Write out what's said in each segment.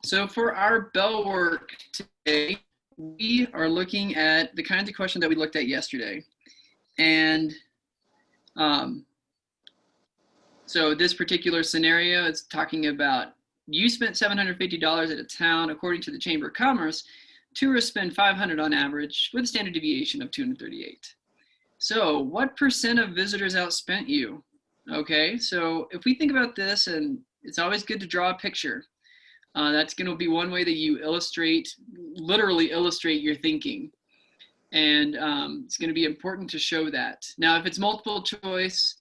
So for our bell work today, we are looking at the kinds of questions that we looked at yesterday. And so this particular scenario is talking about you spent $750 at a town, according to the Chamber of Commerce. Tourists spend $500 on average with a standard deviation of 238. So what percent of visitors outspent you? Okay, so if we think about this, and it's always good to draw a picture. That's going to be one way that you literally illustrate your thinking. And it's going to be important to show that. Now, if it's multiple choice,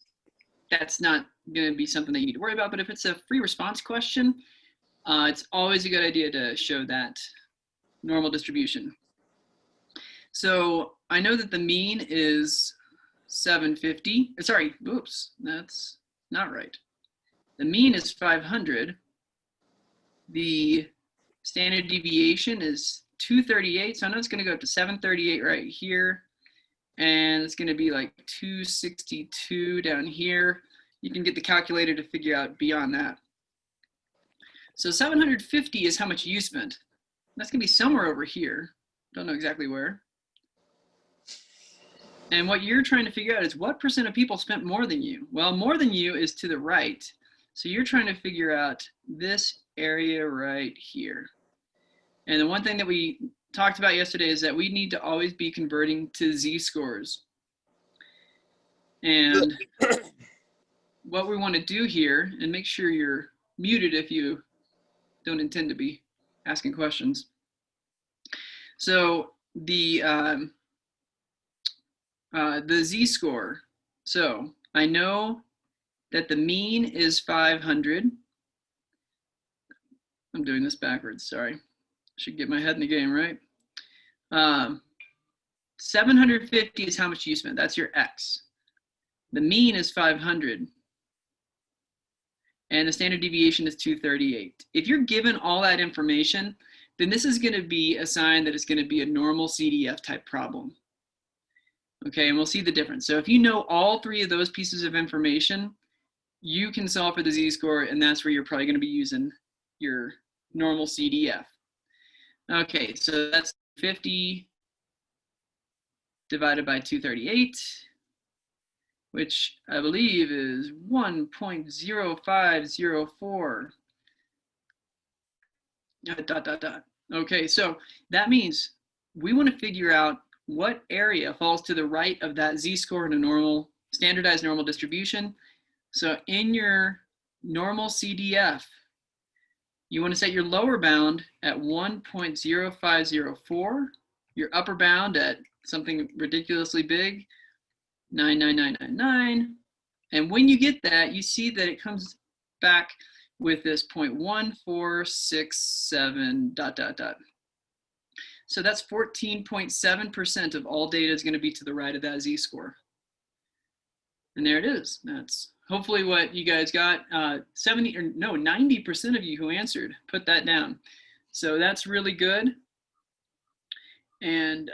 that's not going to be something that you need to worry about. But if it's a free response question, it's always a good idea to show that normal distribution. So I know that the mean is 750. Sorry, oops, that's not right. The mean is 500. The standard deviation is 238. So I know it's going to go up to 738 right here. And it's going to be like 262 down here. You can get the calculator to figure out beyond that. So 750 is how much you spent. That's going to be somewhere over here. Don't know exactly where. And what you're trying to figure out is what percent of people spent more than you? Well, more than you is to the right. So you're trying to figure out this area right here. And the one thing that we talked about yesterday is that we need to always be converting to z-scores. And what we want to do here, and make sure you're muted if you don't intend to be asking questions. So the z-score. So I know that the mean is 500. I'm doing this backwards, sorry. Should get my head in the game, right? 750 is how much you spent. That's your X. The mean is 500. And the standard deviation is 238. If you're given all that information, then this is going to be a sign that it's going to be a normal CDF type problem. Okay, and we'll see the difference. So if you know all three of those pieces of information, you can solve for the z-score, and that's where you're probably going to be using your normal CDF. Okay, so that's 50 divided by 238, which I believe is 1.0504. Okay, so that means we want to figure out what area falls to the right of that z-score in a normal, standardized normal distribution. So in your normal CDF, you want to set your lower bound at 1.0504, your upper bound at something ridiculously big, 99999. And when you get that, you see that it comes back with this 0.1467 ... So that's 14.7% of all data is going to be to the right of that z-score. And there it is. That's hopefully what you guys got. 90% of you who answered put that down. So that's really good. And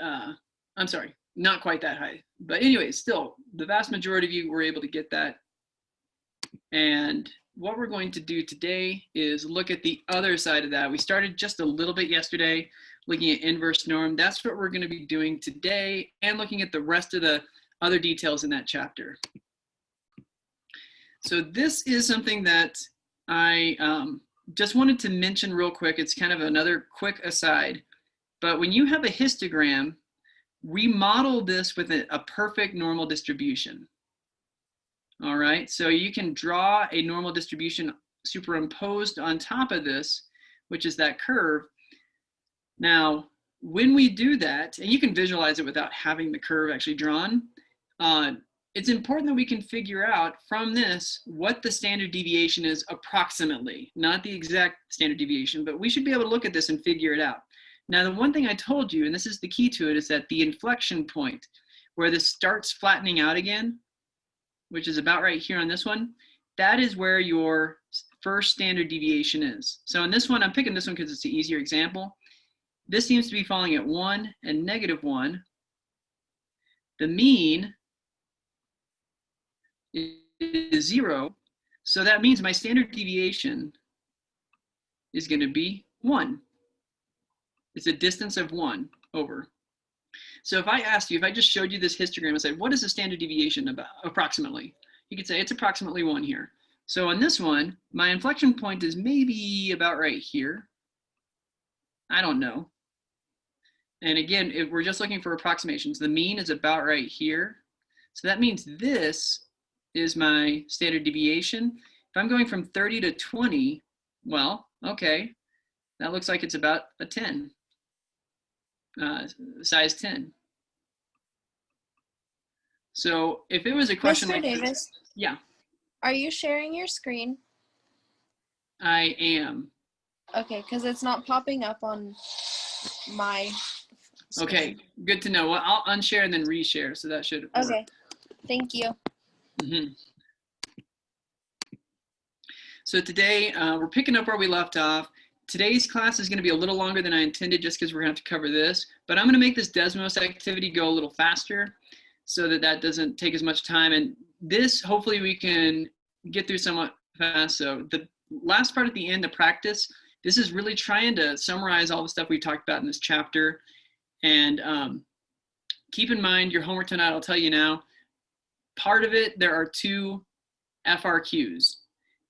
I'm sorry, not quite that high. But anyway, still, the vast majority of you were able to get that. And what we're going to do today is look at the other side of that. We started just a little bit yesterday looking at inverse norm. That's what we're going to be doing today, and looking at the rest of the other details in that chapter. So this is something that I just wanted to mention real quick. It's kind of another quick aside, but when you have a histogram, we model this with a perfect normal distribution. All right, so you can draw a normal distribution superimposed on top of this, which is that curve. Now, when we do that, and you can visualize it without having the curve actually drawn, it's important that we can figure out from this what the standard deviation is approximately, not the exact standard deviation, but we should be able to look at this and figure it out. Now, the one thing I told you, and this is the key to it, is that the inflection point where this starts flattening out again, which is about right here on this one, that is where your first standard deviation is. So in this one, I'm picking this one because it's an easier example. This seems to be falling at 1 and -1. The mean is 0. So that means my standard deviation is going to be 1. It's a distance of 1 over. So if I asked you, if I just showed you this histogram and said, what is the standard deviation about approximately? You could say it's approximately 1 here. So on this one, my inflection point is maybe about right here. I don't know. And again, if we're just looking for approximations, the mean is about right here. So that means this is my standard deviation. If I'm going from 30 to 20, well, okay, that looks like it's about a 10, size 10. So if it was a question Mr. like Davis, this, yeah, are you sharing your screen? I am. Okay, because it's not popping up on my screen. Okay, good to know. Well, I'll unshare and then reshare, so that should work. Okay, thank you. Mm-hmm. So today we're picking up where we left off. Today's class is going to be a little longer than I intended just because we're going to have to cover this, but I'm going to make this Desmos activity go a little faster so that that doesn't take as much time. And this, hopefully we can get through somewhat fast. So the last part at the end, the practice, this is really trying to summarize all the stuff we talked about in this chapter. And keep in mind your homework tonight, I'll tell you now, part of it, there are 2 FRQs.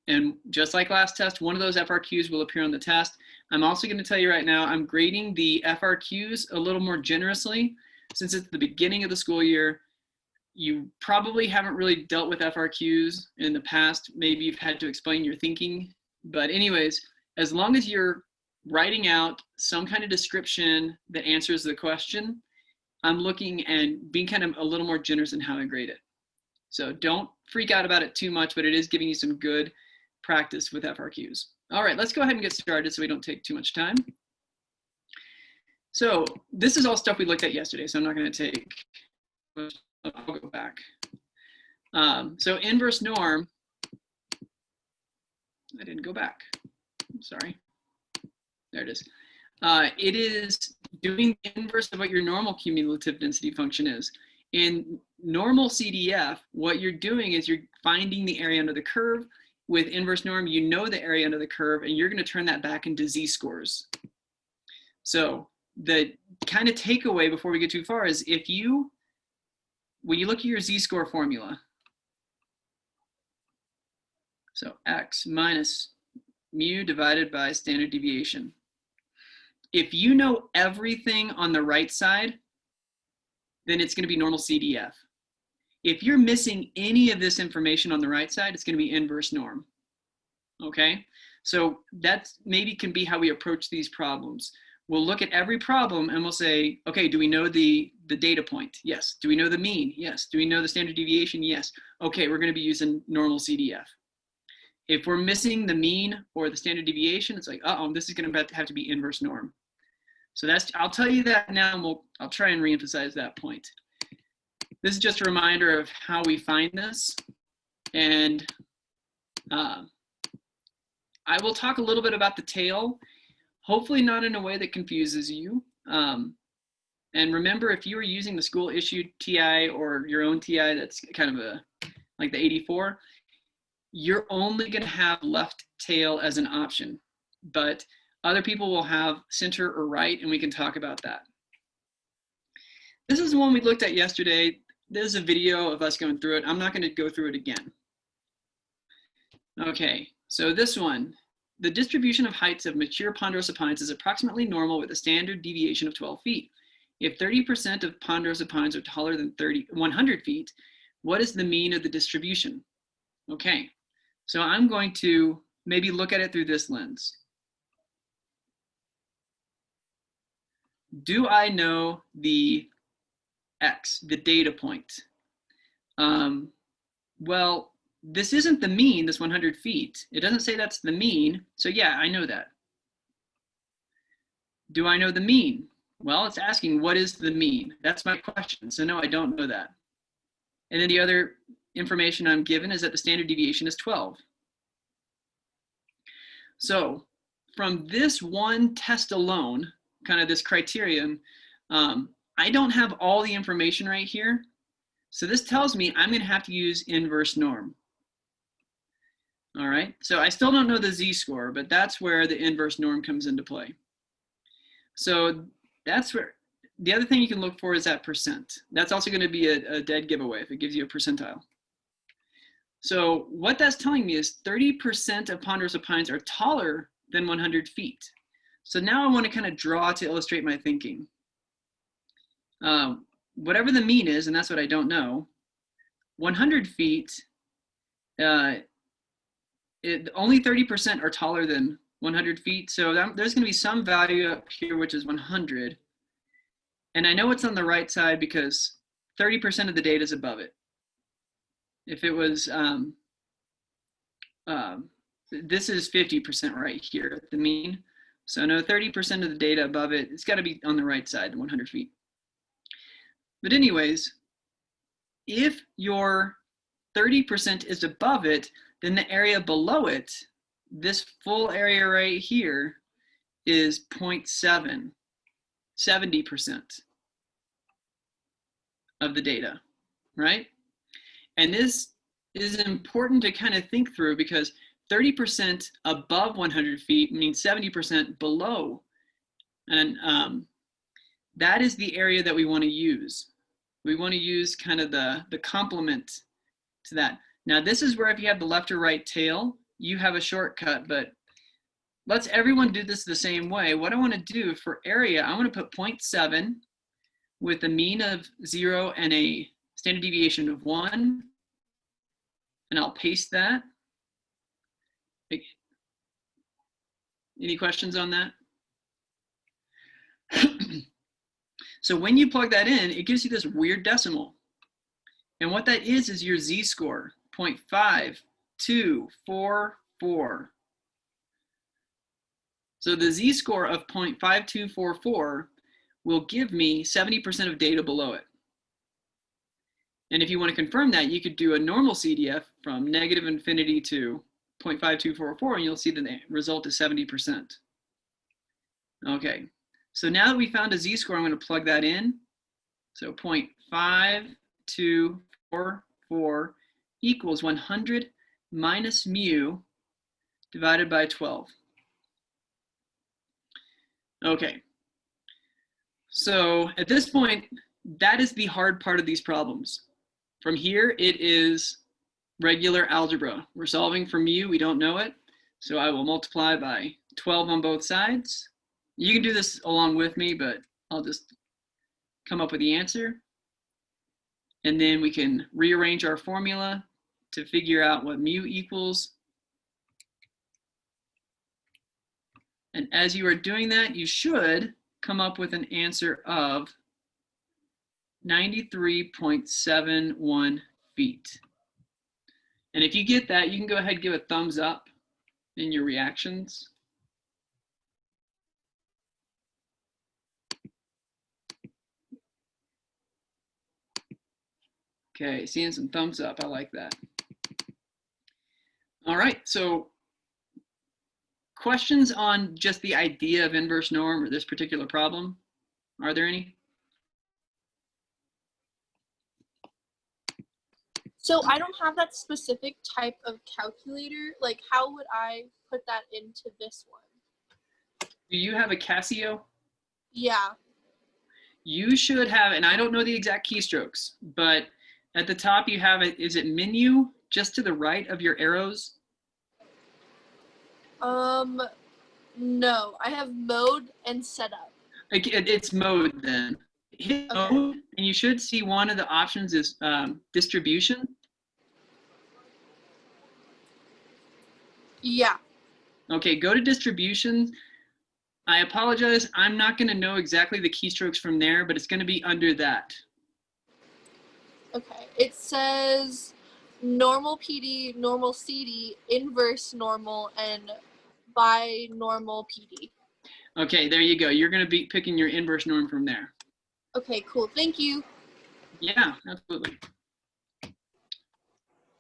And just like last test, one of those FRQs will appear on the test. I'm also going to tell you right now, I'm grading the FRQs a little more generously. Since it's the beginning of the school year, you probably haven't really dealt with FRQs in the past. Maybe you've had to explain your thinking. But anyways, as long as you're writing out some kind of description that answers the question, I'm looking and being kind of a little more generous in how I grade it. So don't freak out about it too much, but it is giving you some good practice with FRQs. All right, let's go ahead and get started so we don't take too much time. So this is all stuff we looked at yesterday, so I'm not going to take, I'll go back. So inverse norm, I didn't go back, I'm sorry. There it is. It is doing the inverse of what your normal cumulative density function is. In normal CDF, what you're doing is you're finding the area under the curve. With inverse norm, you know the area under the curve, and you're going to turn that back into z-scores. So the kind of takeaway before we get too far is when you look at your z-score formula, so x minus mu divided by standard deviation. If you know everything on the right side, then it's going to be normal CDF. If you're missing any of this information on the right side, it's going to be inverse norm. Okay, so that maybe can be how we approach these problems. We'll look at every problem and we'll say, okay, do we know the data point? Yes. Do we know the mean? Yes. Do we know the standard deviation? Yes. Okay, we're going to be using normal CDF. If we're missing the mean or the standard deviation, it's like, this is going to have to be inverse norm. So I'll tell you that now, and I'll try and reemphasize that point. This is just a reminder of how we find this. And I will talk a little bit about the tail, hopefully not in a way that confuses you. And remember, if you are using the school issued TI or your own TI that's kind of like the 84, you're only going to have left tail as an option, but other people will have center or right, and we can talk about that. This is the one we looked at yesterday. There's a video of us going through it. I'm not going to go through it again. Okay, so this one, the distribution of heights of mature ponderosa pines is approximately normal with a standard deviation of 12 feet. If 30% of ponderosa pines are taller than 100 feet, what is the mean of the distribution? Okay, so I'm going to maybe look at it through this lens. Do I know the X, the data point? Well, this isn't the mean, this 100 feet. It doesn't say that's the mean, so yeah, I know that. Do I know the mean? Well, it's asking what is the mean? That's my question, so no, I don't know that. And then the other information I'm given is that the standard deviation is 12. So from this one test alone, kind of this criterion, I don't have all the information right here. So this tells me I'm going to have to use inverse norm. All right, so I still don't know the z-score, but that's where the inverse norm comes into play. So that's where, the other thing you can look for is that percent. That's also going to be a dead giveaway if it gives you a percentile. So what that's telling me is 30% of ponderosa pines are taller than 100 feet. So now I want to kind of draw to illustrate my thinking. Whatever the mean is, and that's what I don't know, 100 feet, only 30% are taller than 100 feet. So there's going to be some value up here, which is 100. And I know it's on the right side because 30% of the data is above it. If it was, this is 50% right here at the mean. So no, 30% of the data above it, it's got to be on the right side, 100 feet. But anyways, if your 30% is above it, then the area below it, this full area right here, is 0.7, 70% of the data, right? And this is important to kind of think through because 30% above 100 feet means 70% below. And that is the area that we want to use. We want to use kind of the complement to that. Now this is where if you have the left or right tail, you have a shortcut, but let's everyone do this the same way. What I want to do for area, I want to put 0.7 with a mean of 0 and a standard deviation of 1. And I'll paste that. Any questions on that? So when you plug that in, it gives you this weird decimal. And what that is your z-score, 0.5244. So the z-score of 0.5244 will give me 70% of data below it. And if you want to confirm that, you could do a normal CDF from negative infinity to 0.5244, and you'll see that the result is 70%. Okay, so now that we found a z-score, I'm going to plug that in. So 0.5244 equals 100 minus mu divided by 12. Okay, so at this point, that is the hard part of these problems. From here, it is regular algebra. We're solving for mu, we don't know it. So I will multiply by 12 on both sides. You can do this along with me, but I'll just come up with the answer. And then we can rearrange our formula to figure out what mu equals. And as you are doing that, you should come up with an answer of 93.71 feet. And if you get that, you can go ahead and give a thumbs up in your reactions. Okay, seeing some thumbs up, I like that. All right, so questions on just the idea of inverse norm or this particular problem? Are there any? So I don't have that specific type of calculator. Like, how would I put that into this one? Do you have a Casio? Yeah. You should have, and I don't know the exact keystrokes, but at the top you have it, is it menu just to the right of your arrows? No, I have mode and setup. It's mode then. Hit Okay. mode, and you should see one of the options is distribution. Yeah. Okay, go to distribution. I apologize, I'm not going to know exactly the keystrokes from there, but it's going to be under that. Okay. It says normal PD, normal CD, inverse normal, and binormal PD. Okay, there you go. You're going to be picking your inverse norm from there. Okay, cool. Thank you. Yeah, absolutely.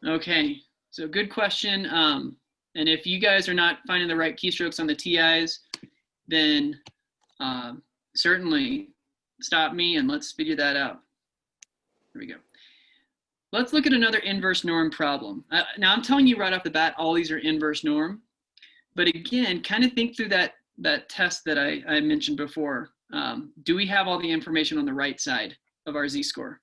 Okay, so good question. And if you guys are not finding the right keystrokes on the TIs, then certainly stop me and let's figure that out. Here we go. Let's look at another inverse norm problem. Now I'm telling you right off the bat, all these are inverse norm. But again, kind of think through that test that I mentioned before. Do we have all the information on the right side of our z-score?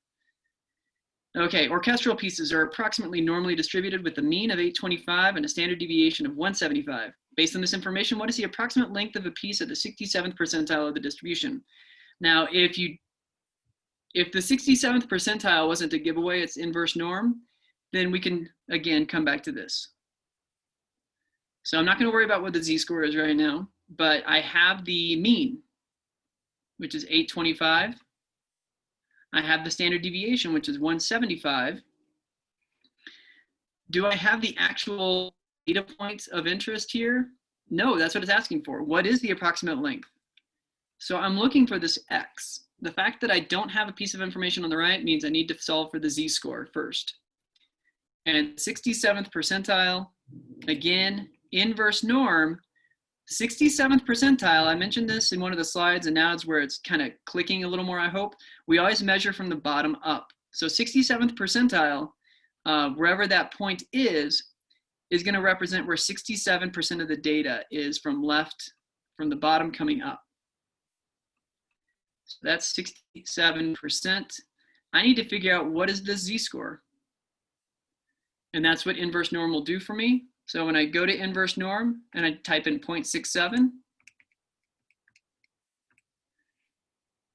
Okay, orchestral pieces are approximately normally distributed with a mean of 825 and a standard deviation of 175. Based on this information, what is the approximate length of a piece at the 67th percentile of the distribution? Now, if the 67th percentile wasn't to give away its inverse norm, then we can, again, come back to this. So I'm not going to worry about what the z-score is right now, but I have the mean, which is 825. I have the standard deviation, which is 175. Do I have the actual data points of interest here? No, that's what it's asking for. What is the approximate length? So I'm looking for this x. The fact that I don't have a piece of information on the right means I need to solve for the z-score first. And 67th percentile, again, inverse norm, 67th percentile, I mentioned this in one of the slides, and now it's where it's kind of clicking a little more, I hope. We always measure from the bottom up. So 67th percentile, wherever that point is going to represent where 67% of the data is from the bottom coming up. So that's 67%. I need to figure out what is the z-score. And that's what inverse norm will do for me. So when I go to inverse norm and I type in 0.67,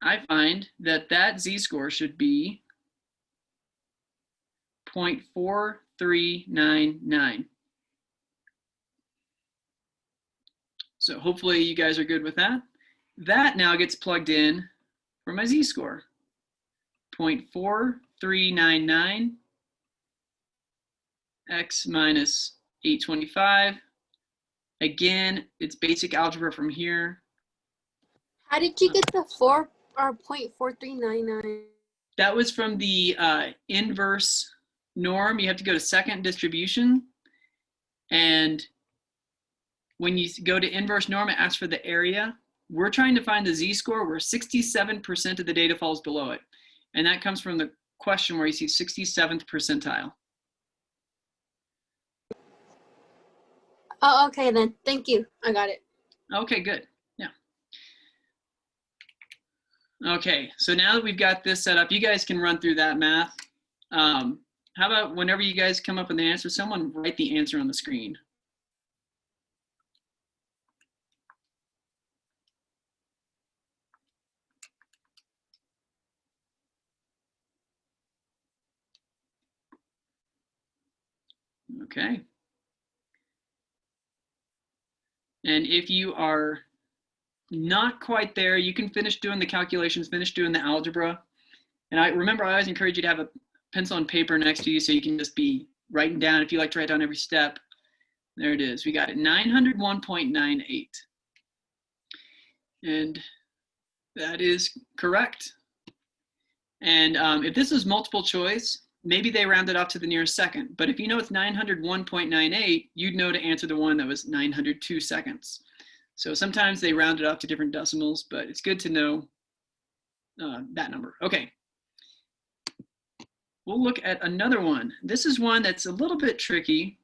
I find that that z-score should be 0.4399. So hopefully you guys are good with that. That now gets plugged in for my z-score, 0.4399 x minus 825. Again, it's basic algebra from here. How did you get the 0.4399? That was from the inverse norm. You have to go to second distribution. And when you go to inverse norm, it asks for the area. We're trying to find the z-score where 67% of the data falls below it. And that comes from the question where you see 67th percentile. Oh, okay then. Thank you. I got it. Okay, good. Yeah. Okay, so now that we've got this set up, you guys can run through that math. How about whenever you guys come up with the answer, someone write the answer on the screen. Okay. And if you are not quite there, you can finish doing the calculations, finish doing the algebra. And I always encourage you to have a pencil and paper next to you so you can just be writing down, if you like to write down every step. There it is. We got it, 901.98. And that is correct. And if this is multiple choice, maybe they rounded off to the nearest second. But if you know it's 901.98, you'd know to answer the one that was 902 seconds. So sometimes they round it off to different decimals, but it's good to know that number. Okay. We'll look at another one. This is one that's a little bit tricky.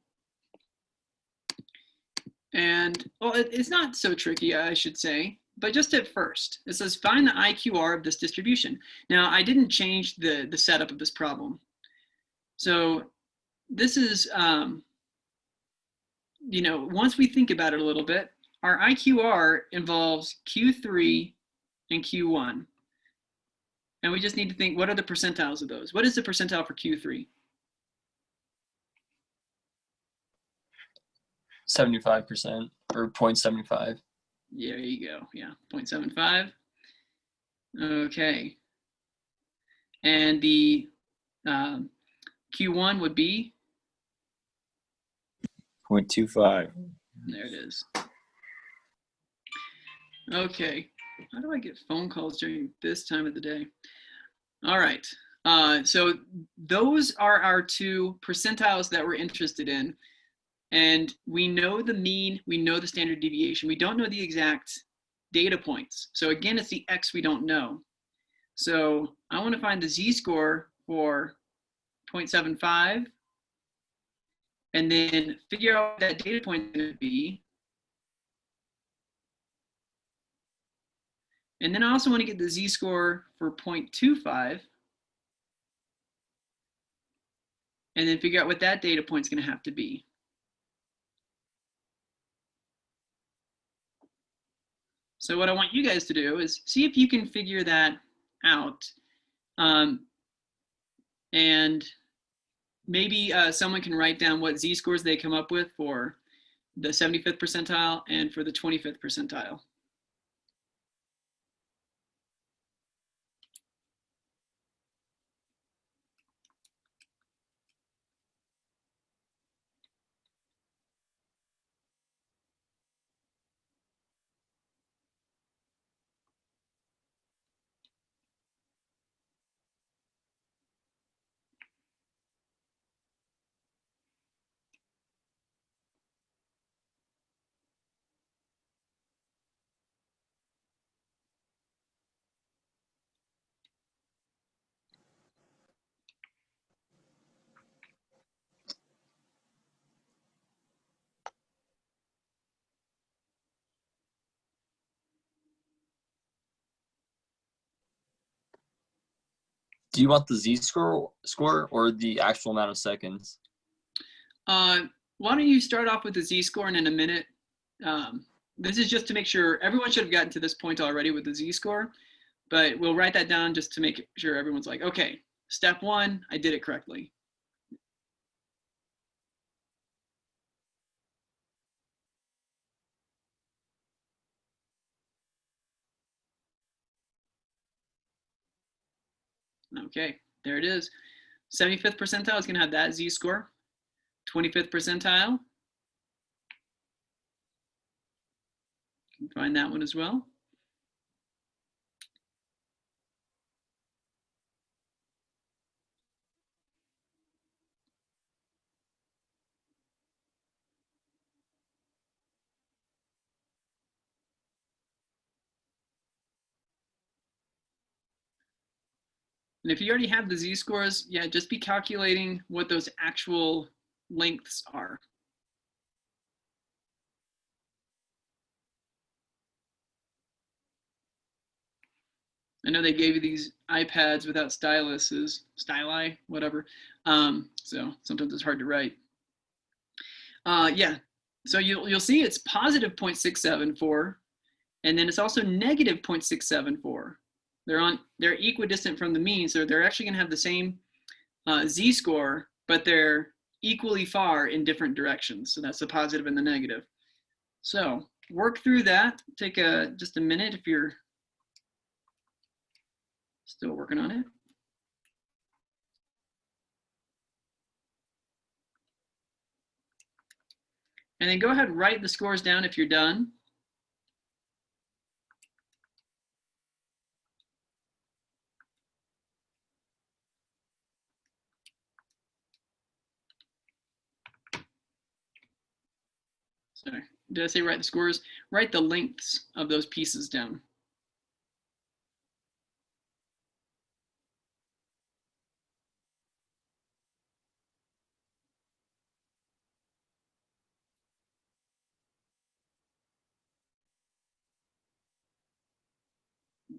And, well, it's not so tricky, I should say, but just at first. It says, find the IQR of this distribution. Now, I didn't change the setup of this problem. So this is, once we think about it a little bit, our IQR involves Q3 and Q1. And we just need to think, what are the percentiles of those? What is the percentile for Q3? 75% or 0.75. Yeah, there you go. Yeah, 0.75. Okay. And the Q1 would be? 0.25. There it is. Okay. How do I get phone calls during this time of the day? All right. So those are our two percentiles that we're interested in. And we know the mean, we know the standard deviation. We don't know the exact data points. So again, it's the X we don't know. So I want to find the Z-score for 0.75, and then figure out what that data point is going to be. And then I also want to get the z-score for 0.25, and then figure out what that data point is going to have to be. So what I want you guys to do is see if you can figure that out. And maybe someone can write down what z-scores they come up with for the 75th percentile and for the 25th percentile. Do you want the z-score or the actual amount of seconds? Why don't you start off with the z-score, and in a minute, this is just to make sure everyone should have gotten to this point already with the z-score, but we'll write that down just to make sure everyone's like, okay, step 1, I did it correctly. Okay, there it is. 75th percentile is going to have that z-score. 25th percentile, you can find that one as well. And if you already have the z-scores, yeah, just be calculating what those actual lengths are. I know they gave you these iPads without styluses, styli, whatever. So sometimes it's hard to write. Yeah, so you'll see it's positive 0.674, and then it's also negative 0.674. They're equidistant from the mean, so they're actually going to have the same z-score, but they're equally far in different directions. So that's the positive and the negative. So work through that. Take just a minute if you're still working on it. And then go ahead and write the scores down if you're done. Sorry, did I say write the scores? Write the lengths of those pieces down.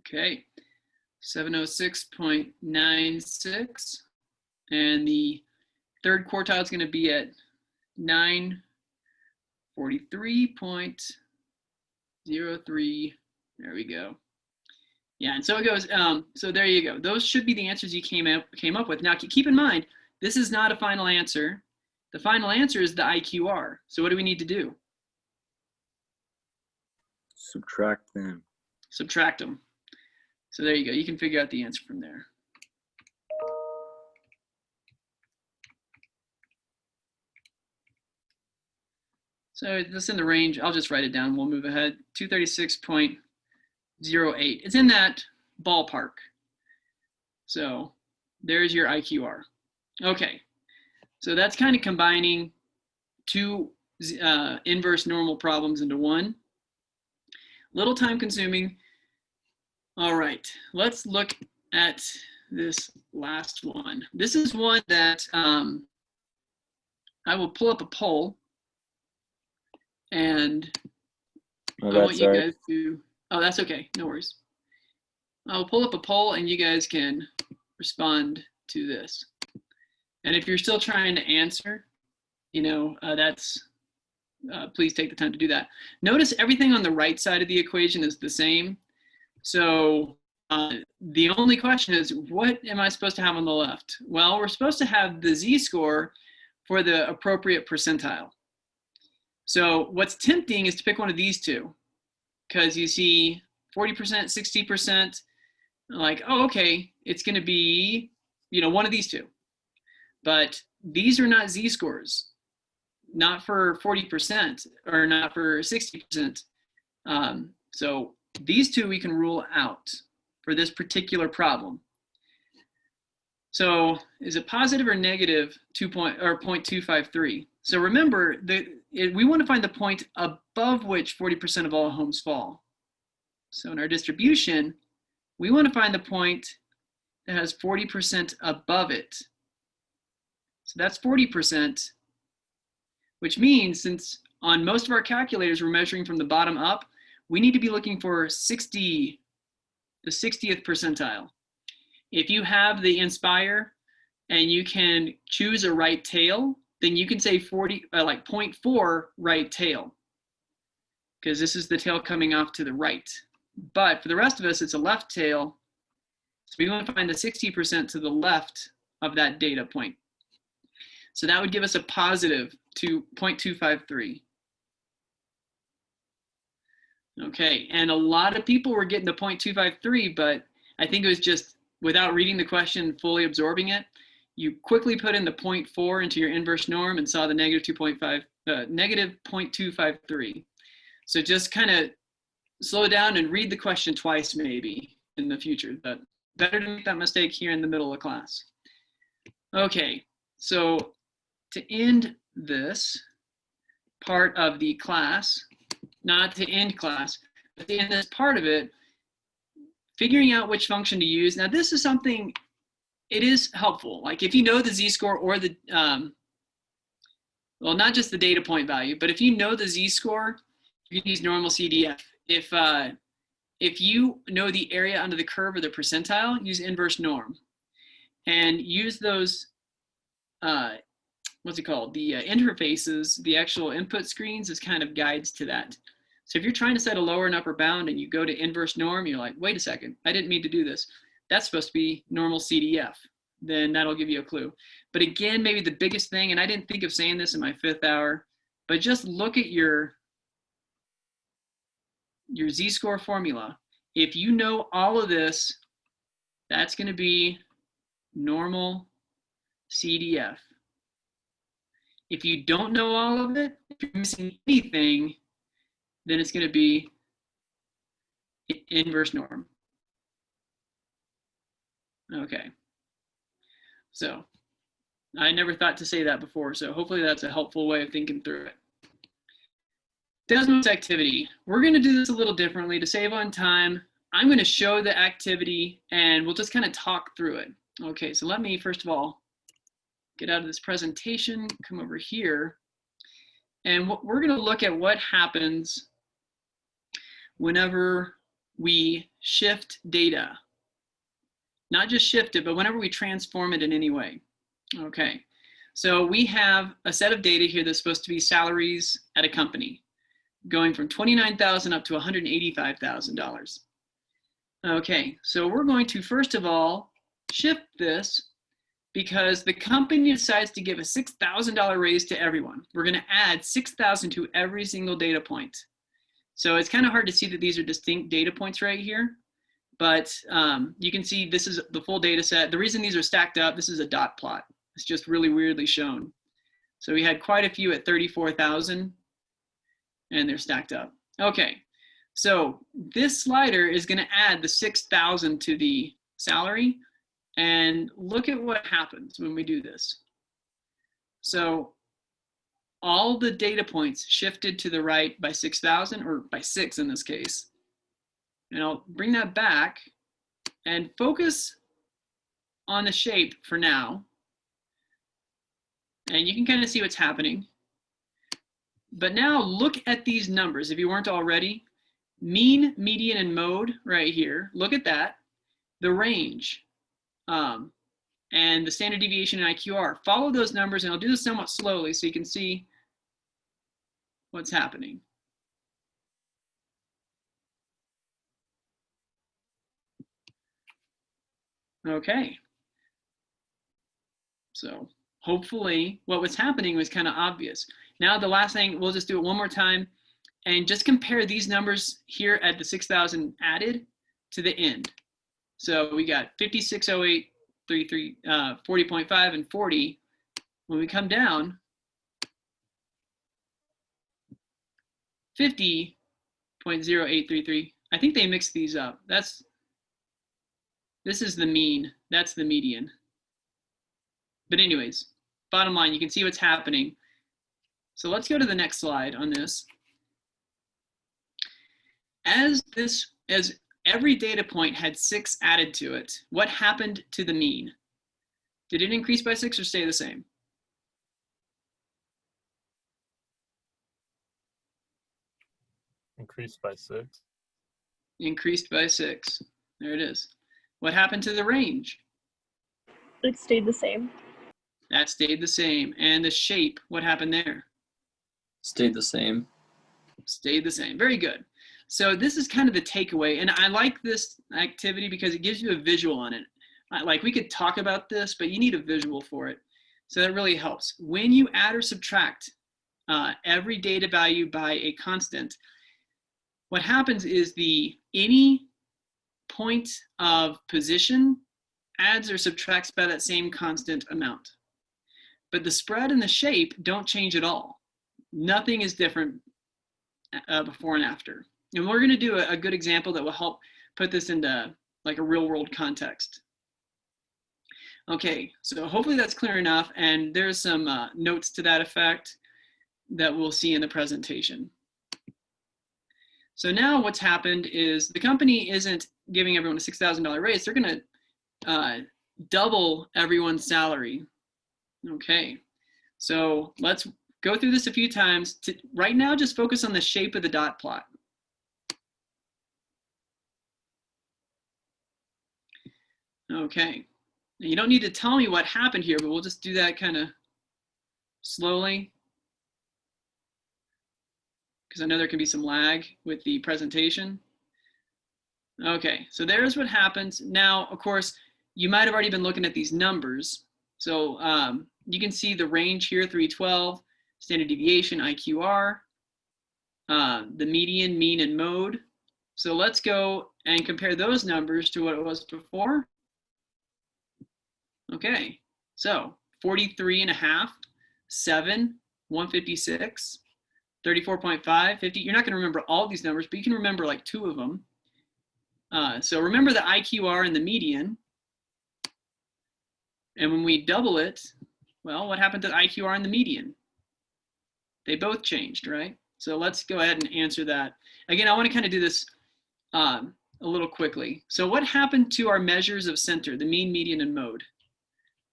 Okay, 706.96, and the third quartile is going to be at 943.03. There we go. Yeah, and so it goes. So there you go. Those should be the answers you came up with. Now keep in mind, this is not a final answer. The final answer is the IQR. So what do we need to do? Subtract them. Subtract them. So there you go. You can figure out the answer from there. So that's in the range. I'll just write it down. We'll move ahead. 236.08. It's in that ballpark. So there's your IQR. Okay. So that's kind of combining two inverse normal problems into one. Little time consuming. All right, let's look at this last one. This is one that I will pull up a poll, and My I bad, want you sorry. guys to, oh, that's okay, no worries. I'll pull up a poll and you guys can respond to this. And if you're still trying to answer, you know, please take the time to do that. Notice everything on the right side of the equation is the same. So the only question is, what am I supposed to have on the left? Well, we're supposed to have the z-score for the appropriate percentile. So what's tempting is to pick one of these two, because you see 40%, 60%, like, oh, okay, it's going to be, you know, one of these two. But these are not z-scores, not for 40% or not for 60%. So these two we can rule out for this particular problem. So is it positive or negative 0.253? So remember, we want to find the point above which 40% of all homes fall. So in our distribution, we want to find the point that has 40% above it. So that's 40%, which means since on most of our calculators we're measuring from the bottom up, we need to be looking for the 60th percentile. If you have the Inspire and you can choose a right tail, then you can say 0.4 right tail, because this is the tail coming off to the right. But for the rest of us, it's a left tail. So we want to find the 60% to the left of that data point. So that would give us a positive 0.253. Okay, and a lot of people were getting the 0.253, but I think it was just without reading the question, fully absorbing it, you quickly put in the 0.4 into your inverse norm and saw the negative 0.253. So just kind of slow down and read the question twice maybe in the future, but better to make that mistake here in the middle of class. Okay, so to end this part of the class, not to end class, but to end this part of it, figuring out which function to use. Now this is something, it is helpful. Like if you know the z-score or the, well, not just the data point value, but if you know the z-score, you can use normal CDF. If you know the area under the curve or the percentile, use inverse norm. And use those, what's it called? The interfaces, the actual input screens as kind of guides to that. So if you're trying to set a lower and upper bound and you go to inverse norm, you're like, wait a second, I didn't mean to do this. That's supposed to be normal CDF. Then that'll give you a clue. But again, maybe the biggest thing, and I didn't think of saying this in my 5th hour, but just look at your z-score formula. If you know all of this, that's going to be normal CDF. If you don't know all of it, if you're missing anything, then it's going to be inverse norm. Okay. So I never thought to say that before, so hopefully that's a helpful way of thinking through it. Desmos activity. We're going to do this a little differently to save on time. I'm going to show the activity and we'll just kind of talk through it. Okay, so let me first of all get out of this presentation, come over here, and we're going to look at what happens whenever we shift data. Not just shift it, but whenever we transform it in any way. Okay, so we have a set of data here that's supposed to be salaries at a company, going from $29,000 up to $185,000. Okay, so we're going to first of all shift this because the company decides to give a $6,000 raise to everyone. We're going to add $6,000 to every single data point. So it's kind of hard to see that these are distinct data points right here, but you can see this is the full data set. The reason these are stacked up, this is a dot plot. It's just really weirdly shown. So we had quite a few at 34,000 and they're stacked up. Okay, so this slider is going to add the 6,000 to the salary, and look at what happens when we do this. So all the data points shifted to the right by 6,000, or by 6 in this case. And I'll bring that back and focus on the shape for now. And you can kind of see what's happening. But now look at these numbers, if you weren't already. Mean, median, and mode right here. Look at that. The range and the standard deviation and IQR. Follow those numbers, and I'll do this somewhat slowly so you can see what's happening. Okay. So hopefully what was happening was kind of obvious. Now the last thing, we'll just do it one more time and just compare these numbers here at the 6,000 added to the end. So we got 5608, 40.5, and 40. When we come down, 50.0833. I think they mixed these up. This is the mean. That's the median. But anyways, bottom line, you can see what's happening. So let's go to the next slide on this. As every data point had 6 added to it, what happened to the mean? Did it increase by 6 or stay the same? Increased by 6. Increased by 6. There it is. What happened to the range? It stayed the same. That stayed the same. And the shape, what happened there? Stayed the same. Stayed the same. Very good. So this is kind of the takeaway. And I like this activity because it gives you a visual on it. Like we could talk about this, but you need a visual for it. So that really helps. When you add or subtract every data value by a constant, what happens is any point of position adds or subtracts by that same constant amount. But the spread and the shape don't change at all. Nothing is different before and after. And we're going to do a good example that will help put this into like a real world context. Okay, so hopefully that's clear enough. And there's some notes to that effect that we'll see in the presentation. So now what's happened is the company isn't giving everyone a $6,000 raise. They're going to double everyone's salary. Okay, so let's go through this a few times. Right now, just focus on the shape of the dot plot. Okay, now, you don't need to tell me what happened here, but we'll just do that kind of slowly, because I know there can be some lag with the presentation. Okay, so there's what happens. Now, of course, you might have already been looking at these numbers. So you can see the range here, 312, standard deviation, IQR, the median, mean, and mode. So let's go and compare those numbers to what it was before. Okay, so 43.5, 7, 156, 34.5, 50. You're not going to remember all these numbers, but you can remember like 2 of them. So remember the IQR and the median. And when we double it, well, what happened to the IQR and the median? They both changed, right? So let's go ahead and answer that. Again, I want to kind of do this a little quickly. So what happened to our measures of center, the mean, median, and mode?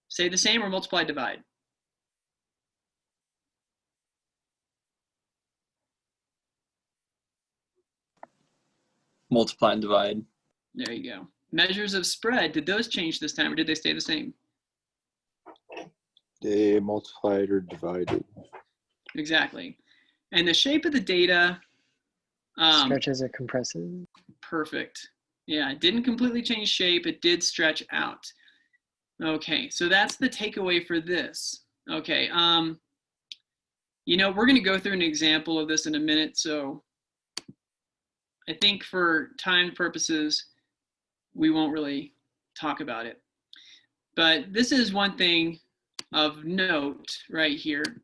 Stay the same or multiply, divide? Multiply and divide. There you go. Measures of spread, did those change this time or did they stay the same? They multiplied or divided. Exactly. And the shape of the data. Stretches or compresses. Perfect. Yeah, it didn't completely change shape. It did stretch out. Okay, so that's the takeaway for this. Okay, you know, we're going to go through an example of this in a minute. So I think for time purposes, we won't really talk about it. But this is one thing of note right here.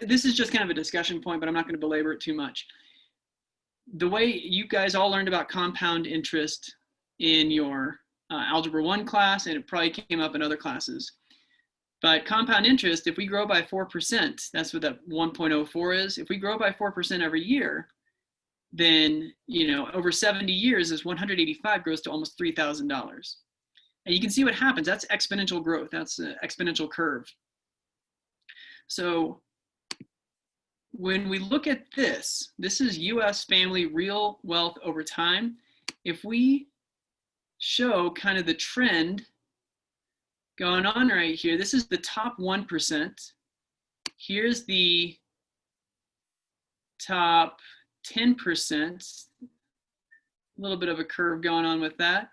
This is just kind of a discussion point, but I'm not going to belabor it too much. The way you guys all learned about compound interest in your Algebra 1 class, and it probably came up in other classes. But compound interest, if we grow by 4%, that's what that 1.04 is. If we grow by 4% every year, then, you know, over 70 years is 185 grows to almost $3,000. And you can see what happens. That's exponential growth. That's an exponential curve. So when we look at this, this is US family real wealth over time. If we show kind of the trend going on right here, this is the top 1%. Here's the top 10%. A little bit of a curve going on with that.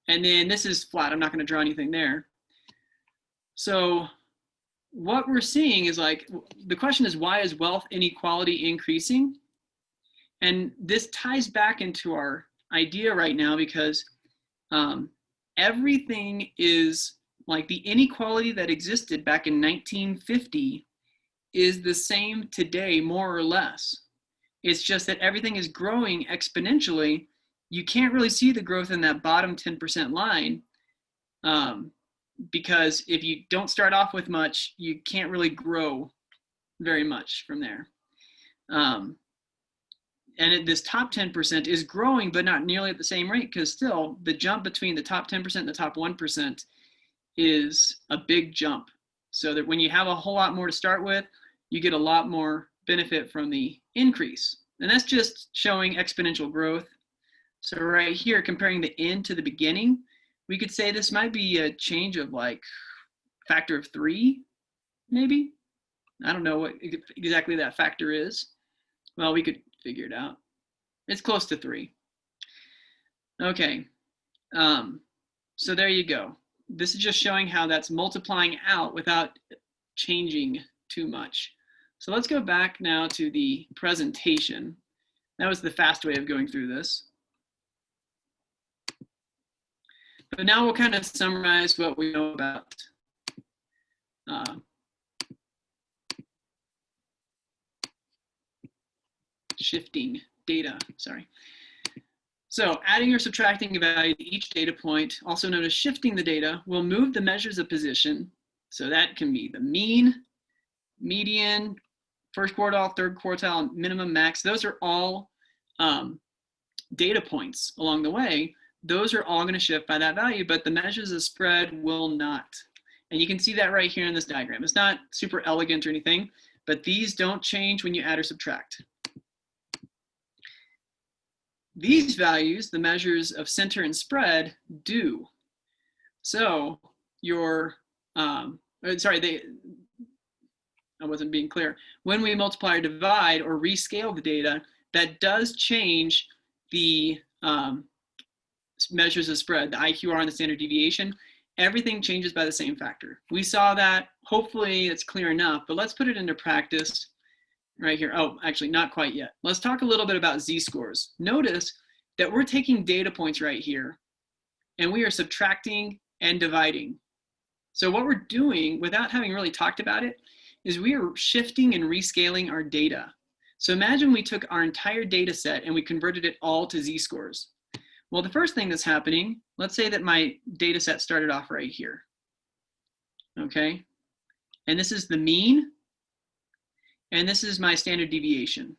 And then this is flat. I'm not going to draw anything there. So what we're seeing is like, the question is, why is wealth inequality increasing? And this ties back into our idea right now, because everything is like the inequality that existed back in 1950 is the same today, more or less. It's just that everything is growing exponentially. You can't really see the growth in that bottom 10% line, because if you don't start off with much, you can't really grow very much from there. And this top 10% is growing, but not nearly at the same rate, because still the jump between the top 10% and the top 1% is a big jump. So that when you have a whole lot more to start with, you get a lot more benefit from the increase. And that's just showing exponential growth. So right here, comparing the end to the beginning, we could say this might be a change of like factor of 3, maybe. I don't know what exactly that factor is. Well, we could figure it out. It's close to 3. Okay, so there you go. This is just showing how that's multiplying out without changing too much. So let's go back now to the presentation. That was the fast way of going through this. But now we'll kind of summarize what we know about shifting data, sorry. So adding or subtracting a value to each data point, also known as shifting the data, will move the measures of position. So that can be the mean, median, first quartile, third quartile, minimum, max. Those are all data points along the way. Those are all going to shift by that value, but the measures of spread will not. And you can see that right here in this diagram. It's not super elegant or anything, but these don't change when you add or subtract. These values, the measures of center and spread, do. So your, I wasn't being clear. When we multiply or divide or rescale the data, that does change the measures of spread, the IQR and the standard deviation. Everything changes by the same factor. We saw that. Hopefully it's clear enough, but let's put it into practice right here. Oh, actually not quite yet. Let's talk a little bit about z-scores. Notice that we're taking data points right here and we are subtracting and dividing. So what we're doing, without having really talked about it, is we are shifting and rescaling our data. So imagine we took our entire data set and we converted it all to z-scores. Well, the first thing that's happening, let's say that my data set started off right here. Okay, and this is the mean, and this is my standard deviation.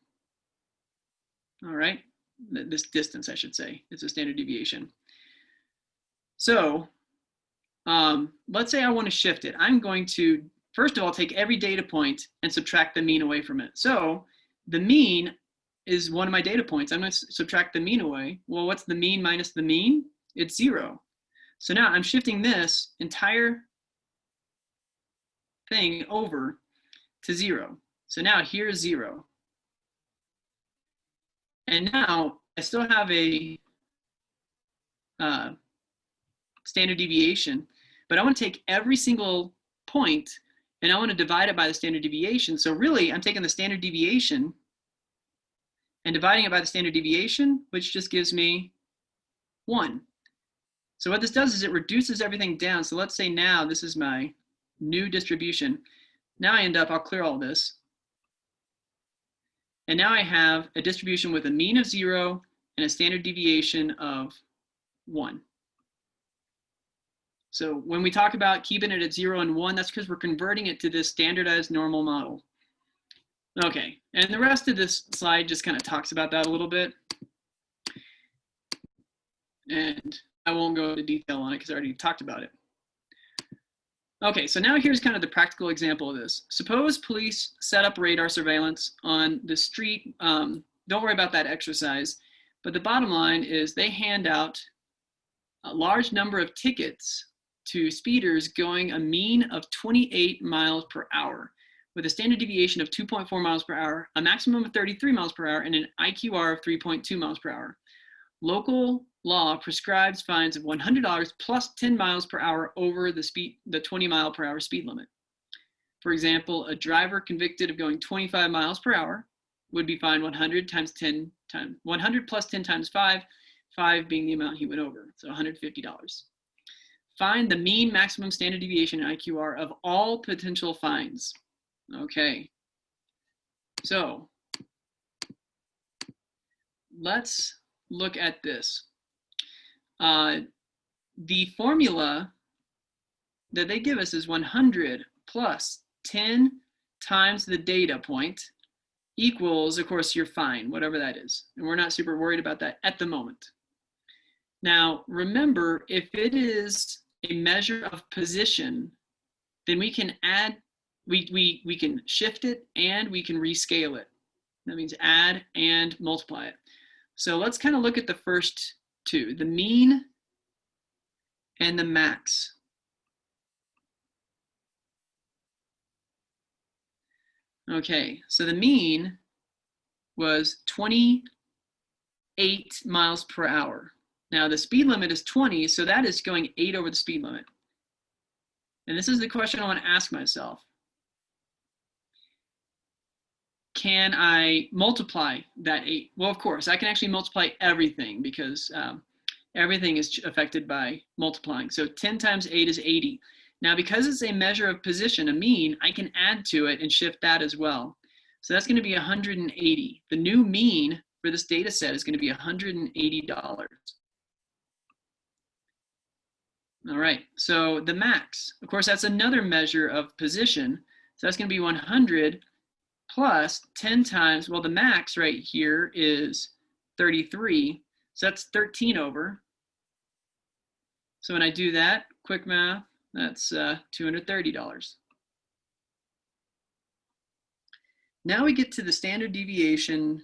All right, this distance, I should say, it's a standard deviation. So let's say I want to shift it. I'm going to, first of all, take every data point and subtract the mean away from it. So the mean is one of my data points. I'm going to subtract the mean away. Well, what's the mean minus the mean? It's 0. So now I'm shifting this entire thing over to 0. So now here's 0. And now I still have a standard deviation, but I want to take every single point and I want to divide it by the standard deviation. So really, I'm taking the standard deviation and dividing it by the standard deviation, which just gives me 1. So what this does is it reduces everything down. So let's say now this is my new distribution. Now I end up, I'll clear all this. And now I have a distribution with a mean of 0 and a standard deviation of 1. So when we talk about keeping it at 0 and 1, that's because we're converting it to this standardized normal model. Okay, and the rest of this slide just kind of talks about that a little bit. And I won't go into detail on it because I already talked about it. Okay, so now here's kind of the practical example of this. Suppose police set up radar surveillance on the street. Don't worry about that exercise. But the bottom line is they hand out a large number of tickets to speeders going a mean of 28 miles per hour with a standard deviation of 2.4 miles per hour, a maximum of 33 miles per hour, and an IQR of 3.2 miles per hour. Local law prescribes fines of $100 plus 10 miles per hour over the 20 mile per hour speed limit. For example, a driver convicted of going 25 miles per hour would be fined 100 plus 10 times 5, 5 being the amount he went over, so $150. Find the mean maximum standard deviation and IQR of all potential fines. Okay, so let's look at this. The formula that they give us is 100 plus 10 times the data point equals, of course, your fine, whatever that is. And we're not super worried about that at the moment. Now, remember, if it is a measure of position, then we can add, we can shift it and we can rescale it. That means add and multiply it. So let's kind of look at the first two, the mean and the max. Okay, so the mean was 28 miles per hour. Now the speed limit is 20, so that is going 8 over the speed limit. And this is the question I want to ask myself. Can I multiply that 8? Well, of course, I can actually multiply everything because everything is affected by multiplying. So 10 times 8 is 80. Now, because it's a measure of position, a mean, I can add to it and shift that as well. So that's going to be 180. The new mean for this data set is going to be $180. All right, so the max, of course, that's another measure of position. So that's going to be 100 plus 10 times, well, the max right here is 33. So that's 13 over. So when I do that, quick math, that's $230. Now we get to the standard deviation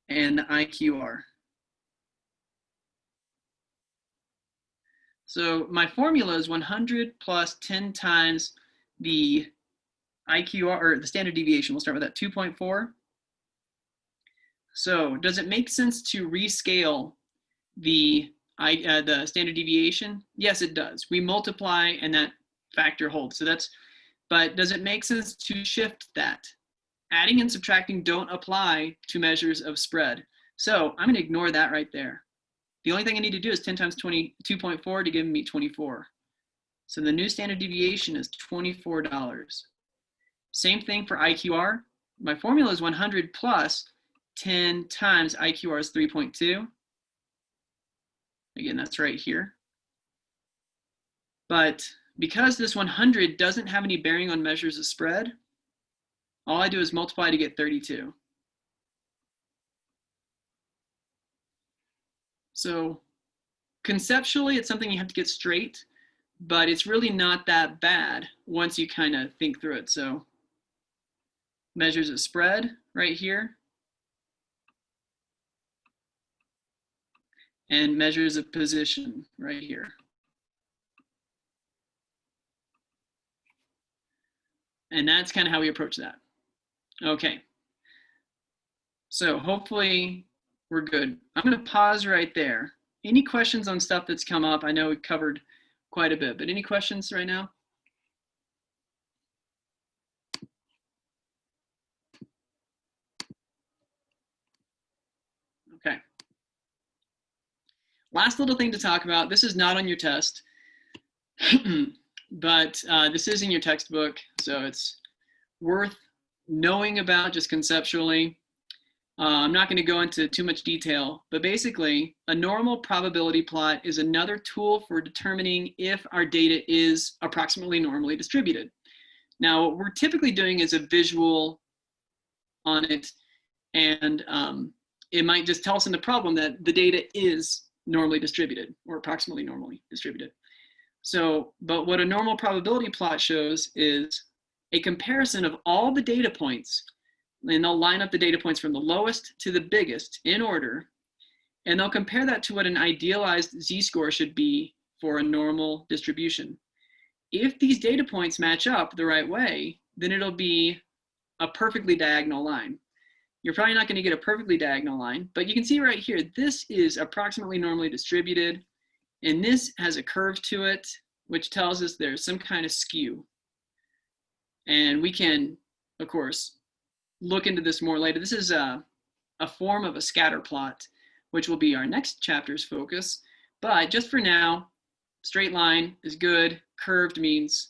and the IQR. So my formula is 100 plus 10 times the IQR, or the standard deviation. We'll start with that, 2.4. So does it make sense to rescale the standard deviation? Yes, it does. We multiply and that factor holds. So that's, but does it make sense to shift that? Adding and subtracting don't apply to measures of spread. So I'm going to ignore that right there. The only thing I need to do is 10 times 22.4 to give me 24. So the new standard deviation is $24. Same thing for IQR. My formula is 100 plus 10 times IQR is 3.2. Again, that's right here. But because this 100 doesn't have any bearing on measures of spread, all I do is multiply to get 32. So conceptually, it's something you have to get straight, but it's really not that bad once you kind of think through it. So measures of spread right here, and measures of position right here. And that's kind of how we approach that. Okay. So hopefully we're good. I'm going to pause right there. Any questions on stuff that's come up? I know we covered quite a bit, but any questions right now? Okay. Last little thing to talk about. This is not on your test, but this is in your textbook, so it's worth knowing about just conceptually. I'm not going to go into too much detail, but basically a normal probability plot is another tool for determining if our data is approximately normally distributed. Now, what we're typically doing is a visual on it, and it might just tell us in the problem that the data is normally distributed or approximately normally distributed. So, but what a normal probability plot shows is a comparison of all the data points, and they'll line up the data points from the lowest to the biggest in order, and they'll compare that to what an idealized z-score should be for a normal distribution. If these data points match up the right way, then it'll be a perfectly diagonal line. You're probably not going to get a perfectly diagonal line, but you can see right here, this is approximately normally distributed, and this has a curve to it, which tells us there's some kind of skew. And we can, of course, look into this more later. This is a form of a scatter plot, which will be our next chapter's focus. But just for now, straight line is good. Curved means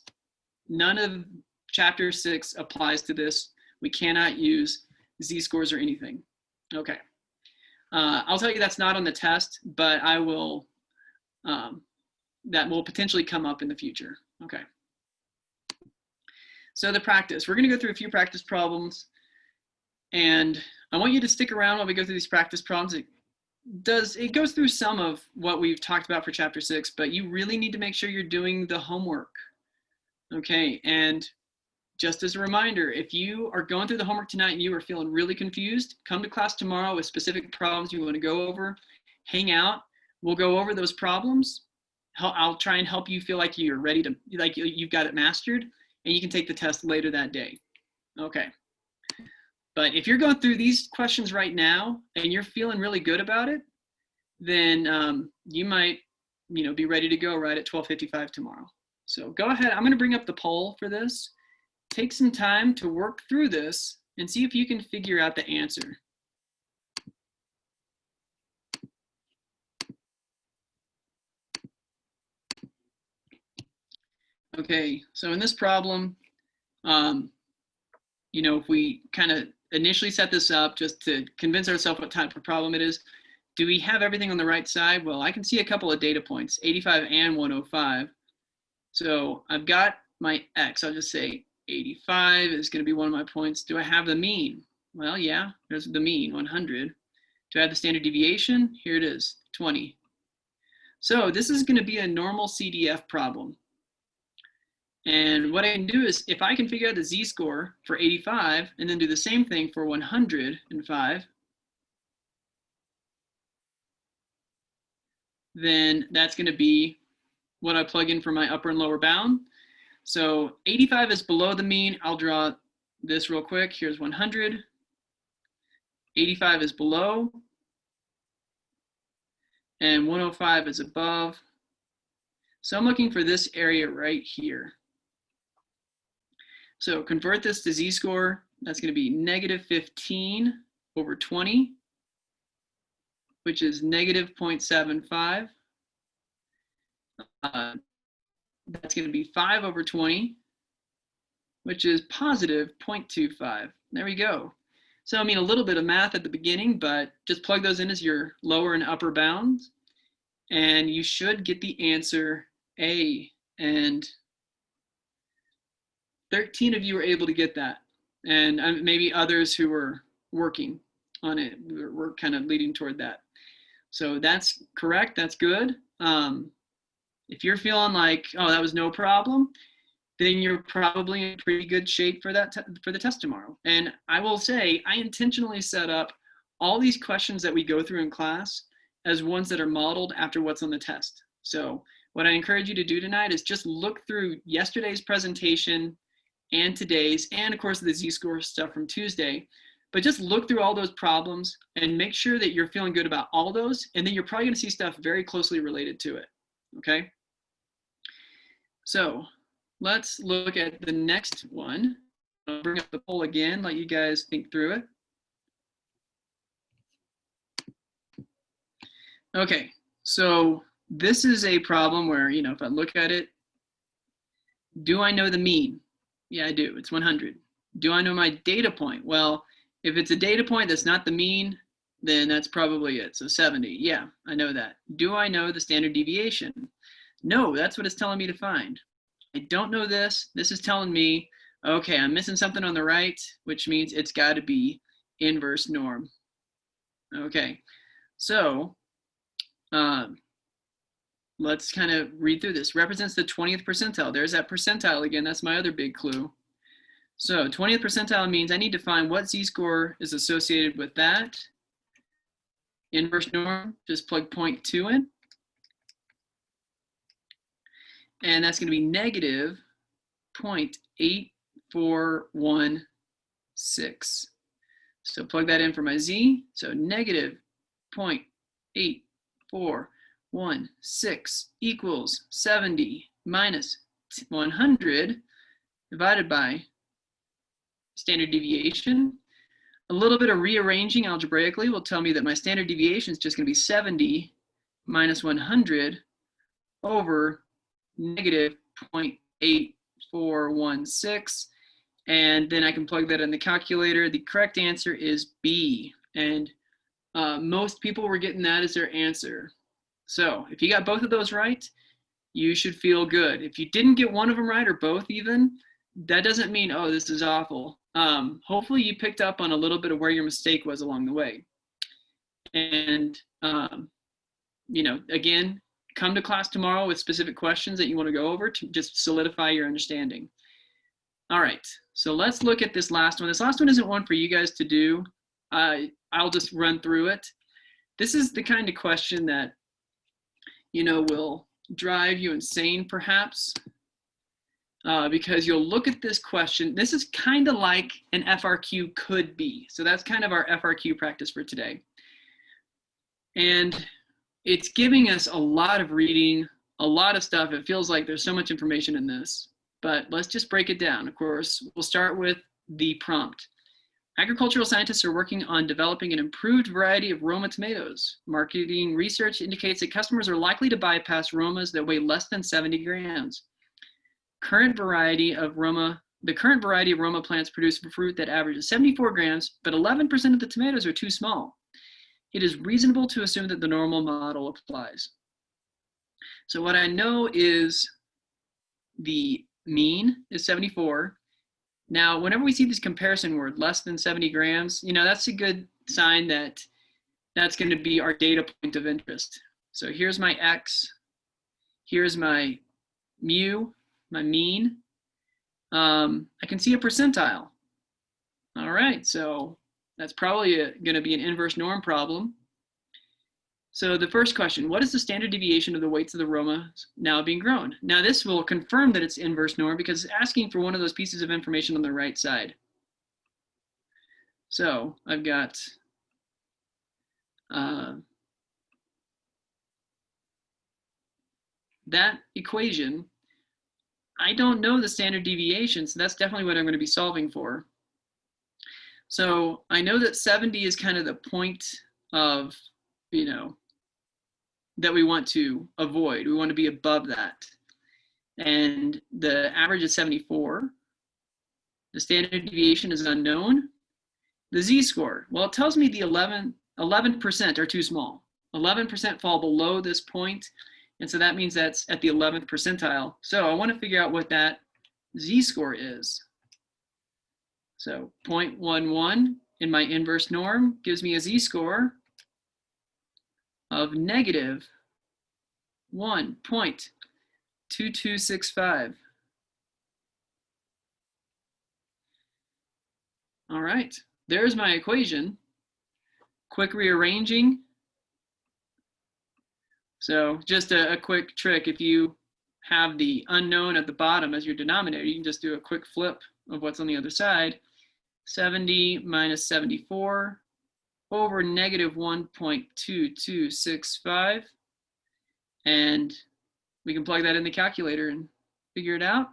none of chapter 6 applies to this. We cannot use z-scores or anything. Okay. I'll tell you that's not on the test, but I will, that will potentially come up in the future. Okay. So the practice, we're going to go through a few practice problems, and I want you to stick around while we go through these practice problems. It goes through some of what we've talked about for chapter 6, but you really need to make sure you're doing the homework. Okay, and just as a reminder, if you are going through the homework tonight and you are feeling really confused, come to class tomorrow with specific problems you want to go over, hang out, we'll go over those problems. I'll try and help you feel like you're ready to, like you've got it mastered, and you can take the test later that day. Okay. But if you're going through these questions right now and you're feeling really good about it, then you might, be ready to go right at 12:55 tomorrow. So go ahead. I'm going to bring up the poll for this. Take some time to work through this and see if you can figure out the answer. Okay, so in this problem, if we kind of initially set this up just to convince ourselves what type of problem it is, do we have everything on the right side? Well, I can see a couple of data points, 85 and 105. So I've got my x. I'll just say 85 is going to be one of my points. Do I have the mean? Well, yeah, there's the mean, 100. Do I have the standard deviation? Here it is, 20. So this is going to be a normal CDF problem. And what I can do is, if I can figure out the z-score for 85 and then do the same thing for 105, then that's going to be what I plug in for my upper and lower bound. So 85 is below the mean. I'll draw this real quick. Here's 100. 85 is below, and 105 is above. So I'm looking for this area right here. So convert this to z-score. That's going to be -15 over 20, which is -0.75. That's going to be 5 over 20, which is +0.25. There we go. So, a little bit of math at the beginning, but just plug those in as your lower and upper bounds, and you should get the answer A. And 13 of you were able to get that, and maybe others who were working on it were kind of leading toward that. So that's correct. That's good. If you're feeling like, oh, that was no problem, then you're probably in pretty good shape for that for the test tomorrow. And I will say, I intentionally set up all these questions that we go through in class as ones that are modeled after what's on the test. So what I encourage you to do tonight is just look through yesterday's presentation and today's, and of course the z-score stuff from Tuesday, but just look through all those problems and make sure that you're feeling good about all those, and then you're probably going to see stuff very closely related to it. Okay, so let's look at the next one. I'll bring up the poll again, let you guys think through it. Okay, so this is a problem where, if I look at it, do I know the mean? Yeah, I do. It's 100. Do I know my data point? Well, if it's a data point that's not the mean, then that's probably it. So 70. Yeah, I know that. Do I know the standard deviation? No, that's what it's telling me to find. I don't know this. This is telling me, okay, I'm missing something on the right, which means it's got to be inverse norm. Okay, so let's kind of read through this. Represents the 20th percentile. There's that percentile again. That's my other big clue. So 20th percentile means I need to find what z-score is associated with that. Inverse norm, just plug 0.2 in. And that's going to be negative 0.8416. So plug that in for my z. So negative 0.8416 equals 70 minus 100 divided by standard deviation. A little bit of rearranging algebraically will tell me that my standard deviation is just going to be 70 minus 100 over negative 0.8416. And then I can plug that in the calculator. The correct answer is B. And most people were getting that as their answer. So if you got both of those right, you should feel good. If you didn't get one of them right or both even, that doesn't mean, oh, this is awful. Hopefully you picked up on a little bit of where your mistake was along the way. And, you know, again, come to class tomorrow with specific questions that you want to go over to just solidify your understanding. All right, so let's look at this last one. This last one isn't one for you guys to do. I'll just run through it. This is the kind of question that, you know, will drive you insane perhaps, because you'll look at this question. This is kind of like an FRQ could be. So that's kind of our FRQ practice for today. And it's giving us a lot of reading, a lot of stuff. It feels like there's so much information in this, but let's just break it down. Of course, we'll start with the prompt. Agricultural scientists are working on developing an improved variety of Roma tomatoes. Marketing research indicates that customers are likely to bypass Romas that weigh less than 70 grams. The current variety of Roma plants produce fruit that averages 74 grams, but 11% of the tomatoes are too small. It is reasonable to assume that the normal model applies. So what I know is the mean is 74. Now, whenever we see this comparison word, less than 70 grams, you know, that's a good sign that that's going to be our data point of interest. So here's my X, here's my mu, my mean. I can see a percentile. All right, so that's probably going to be an inverse norm problem. So the first question, what is the standard deviation of the weights of the Roma now being grown? Now this will confirm that it's inverse norm because it's asking for one of those pieces of information on the right side. So I've got that equation. I don't know the standard deviation, so that's definitely what I'm going to be solving for. So I know that 70 is kind of the point of, you know, that we want to avoid. We want to be above that. And the average is 74. The standard deviation is unknown. The z-score, well, it tells me the 11% are too small. 11% fall below this point, and so that means that's at the 11th percentile. So I want to figure out what that z-score is. So 0.11 in my inverse norm gives me a z-score of negative 1.2265. All right, there's my equation. Quick rearranging. So just a quick trick, if you have the unknown at the bottom as your denominator, you can just do a quick flip of what's on the other side. 70 minus 74 over negative 1.2265. And we can plug that in the calculator and figure it out.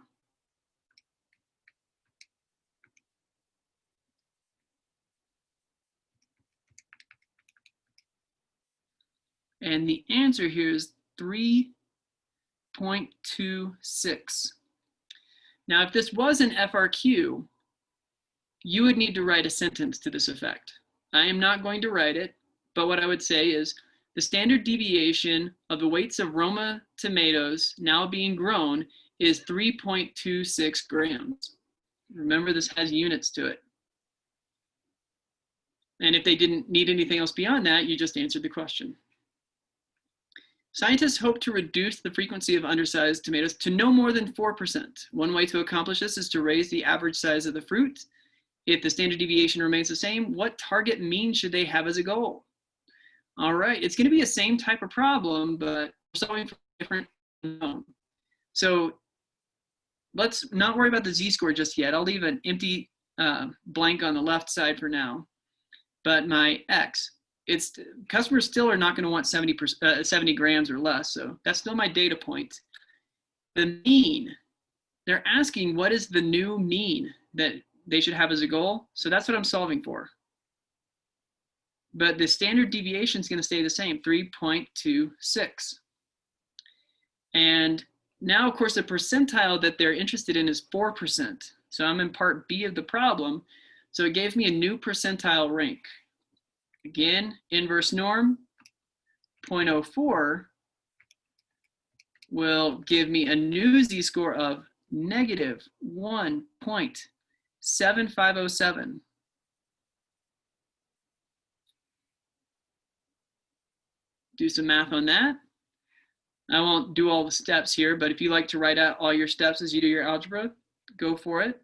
And the answer here is 3.26. Now, if this was an FRQ, you would need to write a sentence to this effect. I am not going to write it, but what I would say is the standard deviation of the weights of Roma tomatoes now being grown is 3.26 grams. Remember, this has units to it. And if they didn't need anything else beyond that, you just answered the question. Scientists hope to reduce the frequency of undersized tomatoes to no more than 4%. One way to accomplish this is to raise the average size of the fruit. If the standard deviation remains the same, what target mean should they have as a goal? All right, it's going to be the same type of problem, but we're solving for different. So let's not worry about the z-score just yet. I'll leave an empty blank on the left side for now. But my x, customers still are not going to want 70 grams or less, so that's still my data point. The mean, they're asking what is the new mean that they should have as a goal, so that's what I'm solving for. But the standard deviation is going to stay the same, 3.26. And now, of course, the percentile that they're interested in is 4%. So I'm in part B of the problem. So it gave me a new percentile rank. Again, inverse norm, 0.04 will give me a new z-score of negative 1.7507. Do some math on that. I won't do all the steps here, but if you like to write out all your steps as you do your algebra, go for it.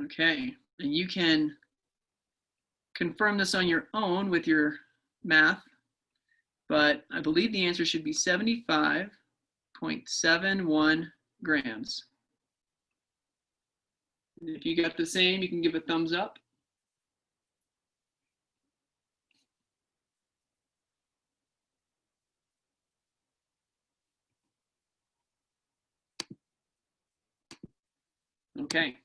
Okay, and you can confirm this on your own with your math, but I believe the answer should be 75.71 grams. If you got the same, you can give a thumbs up. Okay.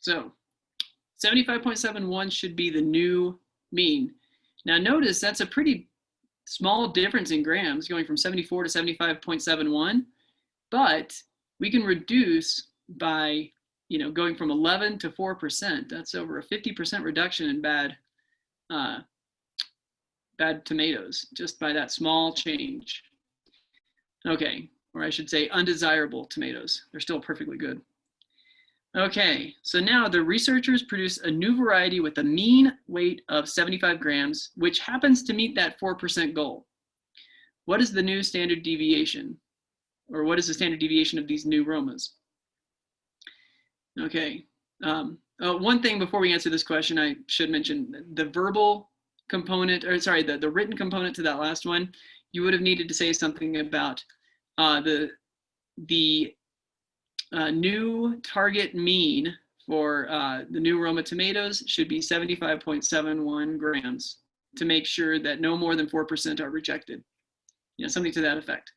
So 75.71 should be the new mean. Now notice that's a pretty small difference in grams going from 74 to 75.71, but we can reduce by, going from 11 to 4%. That's over a 50% reduction in bad tomatoes just by that small change. Okay, or I should say undesirable tomatoes. They're still perfectly good. Okay, so now the researchers produced a new variety with a mean weight of 75 grams, which happens to meet that 4% goal. What is the new standard deviation? Or what is the standard deviation of these new Romas? Okay, one thing before we answer this question, I should mention the verbal component, or sorry, the written component to that last one, you would have needed to say something about the new target mean for the new Roma tomatoes should be 75.71 grams to make sure that no more than 4% are rejected. Something to that effect.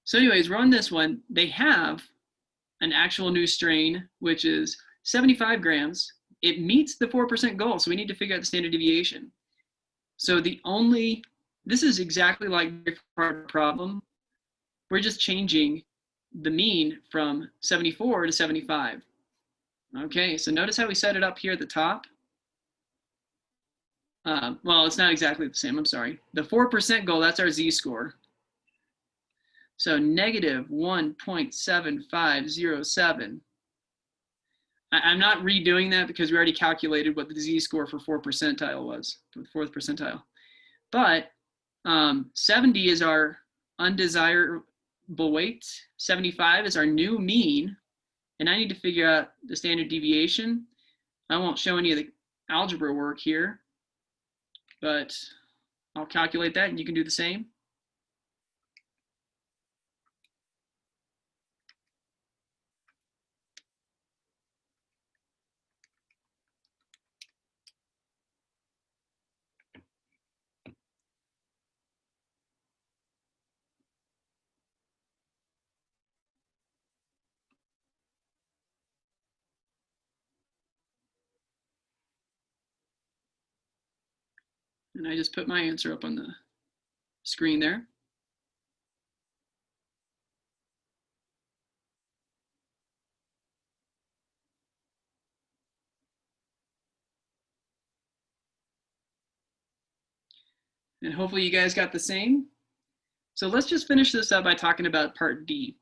So anyways, run this one. They have an actual new strain, which is 75 grams. It meets the 4% goal, so we need to figure out the standard deviation. So this is exactly like the part problem. We're just changing the mean from 74 to 75. Okay, so notice how we set it up here at the top. Well, it's not exactly the same, I'm sorry. The 4% goal, that's our z-score. So negative 1.7507. I'm not redoing that because we already calculated what the z-score for 4th percentile was, for the 4th percentile. But 70 is our undesirable weight, 75 is our new mean, and I need to figure out the standard deviation. I won't show any of the algebra work here, but I'll calculate that and you can do the same. And I just put my answer up on the screen there. And hopefully you guys got the same. So let's just finish this up by talking about part D.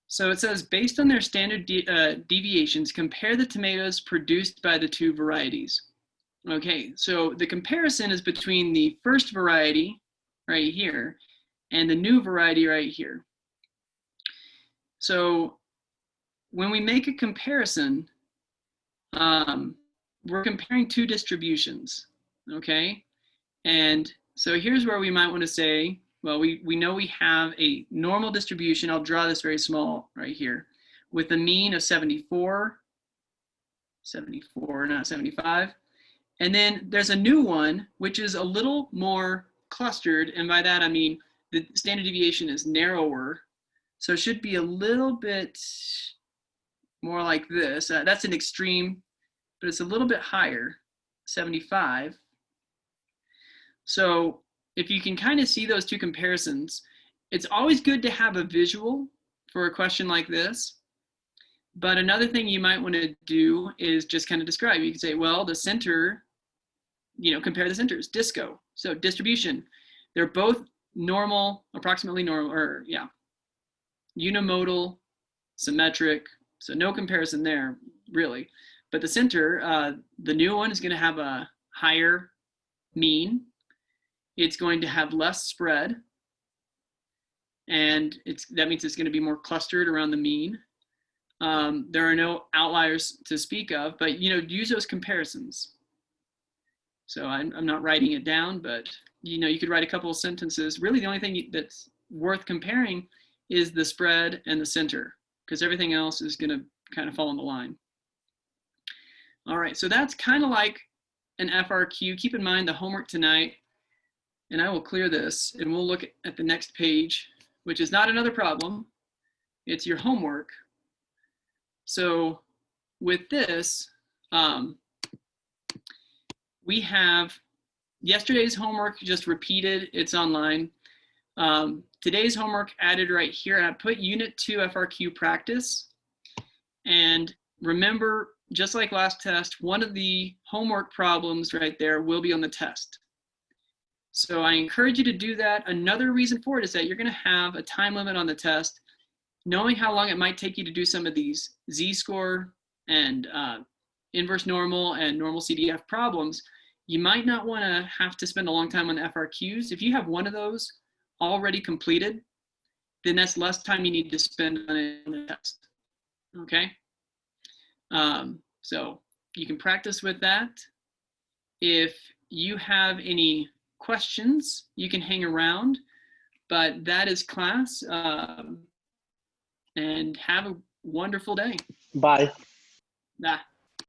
So it says, based on their standard deviations, compare the tomatoes produced by the two varieties. Okay, so the comparison is between the first variety right here and the new variety right here. So when we make a comparison, we're comparing two distributions, okay? And so here's where we might want to say, well, we know we have a normal distribution. I'll draw this very small right here with a mean of 74, not 75. And then there's a new one, which is a little more clustered. And by that, I mean, the standard deviation is narrower. So it should be a little bit more like this. That's an extreme, but it's a little bit higher, 75. So if you can kind of see those two comparisons, it's always good to have a visual for a question like this. But another thing you might want to do is just kind of describe. You can say, well, the center, compare the centers, disco. So distribution, they're both normal, approximately normal, or yeah, unimodal, symmetric. So no comparison there, really. But the center, the new one is going to have a higher mean. It's going to have less spread, and that means it's going to be more clustered around the mean. There are no outliers to speak of, but use those comparisons. So I'm not writing it down, but you could write a couple of sentences. Really, the only thing that's worth comparing is the spread and the center, because everything else is going to kind of fall in the line. All right, so that's kind of like an FRQ. Keep in mind the homework tonight. And I will clear this and we'll look at the next page, which is not another problem. It's your homework. So with this, we have yesterday's homework just repeated. It's online. Today's homework added right here. And I put Unit 2 FRQ practice. And remember, just like last test, one of the homework problems right there will be on the test. So I encourage you to do that. Another reason for it is that you're going to have a time limit on the test. Knowing how long it might take you to do some of these Z-score and inverse normal and normal CDF problems, you might not want to have to spend a long time on the FRQs. If you have one of those already completed, then that's less time you need to spend on it on the test. Okay? So you can practice with that. If you have any questions, you can hang around, but that is class, and have a wonderful day. Bye. Bye.